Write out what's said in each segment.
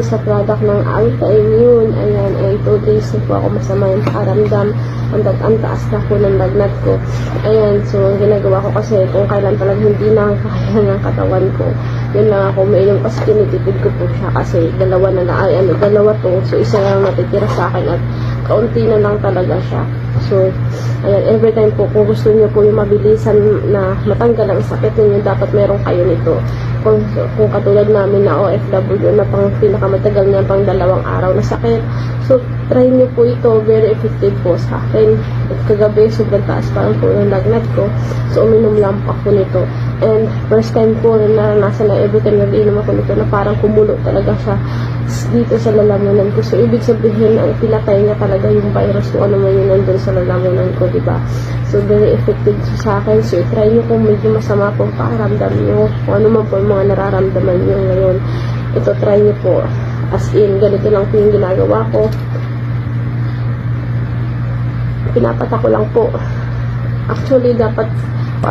dito sa product ng Alta-Immune. Ayan, and 2 days na po ako masama yung pakiramdam. Ang taas na po ng lagnat ko. Ayan, so ginagawa ko kasi kung kailan talaga hindi na kaya ng katawan ko, yun lang ako umiinom kasi tinitipid ko po siya kasi dalawa to. So isa lang natitira sa akin at kaunti na lang talaga siya. So, ayan, every time po kung gusto niyo po yung mabilisan na matanggal ang sakit ninyo, dapat meron kayo nito. Kung katulad namin na OFW na pang pinakamatagal niya pang 2 araw na sakit. So, try niyo po ito. Very effective po sa akin. At kagabi, sobrang taas pa ang po ng lagnat ko. So, uminom lang po ako nito. And first time po na naranasan na every time nag-inom ako nito na parang kumulo talaga siya dito sa lalamunan ko. So, ibig sabihin, ang pinatay niya talaga yung virus kung ano man yun nandun sa lalamunan ko, diba? So, very effective sa akin. So, try nyo kung medyo masama pong pakiramdam nyo. Kung ano man po yung mga nararamdaman nyo ngayon. Ito, try nyo po. As in, ganito lang po yung ginagawa ko. Pinapata ko lang po. Actually, dapat, 2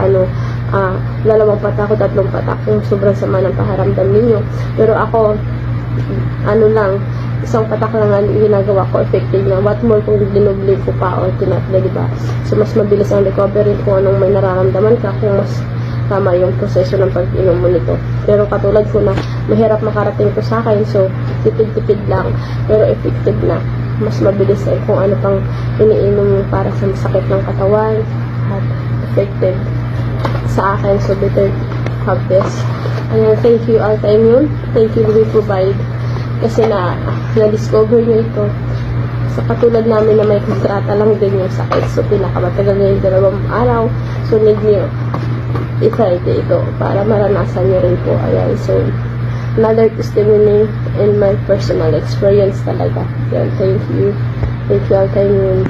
patak o 3 patak kung sobrang sama ng pakiramdam ninyo. Pero ako, isang patak lang ang ginagawa ko, effective na. What more kung dinubli ko pa o tinatla, diba? So, mas mabilis ang recovery kung anong may nararamdaman ka, kung mas tama yung proseso ng pag-inom mo nito. Pero katulad ko na, mahirap makarating ko sa akin, so, tipid-tipid lang, pero effective na. Mas mabilis kung ano pang iniinom para sa sakit ng katawan, at effective sa akin, so better have this. Ayan, thank you Alta-Immune, thank you we provide. Kasi na-discover nyo ito. Sa katulad namin na may kontrata lang din yung sakit. So, pinakamatagal na yung 2 araw. So, need nyo i-try ito para maranasan nyo rin po. Ayan. So, another testimony in my personal experience talaga. Ayan, thank you. Thank you, Alta-Immune.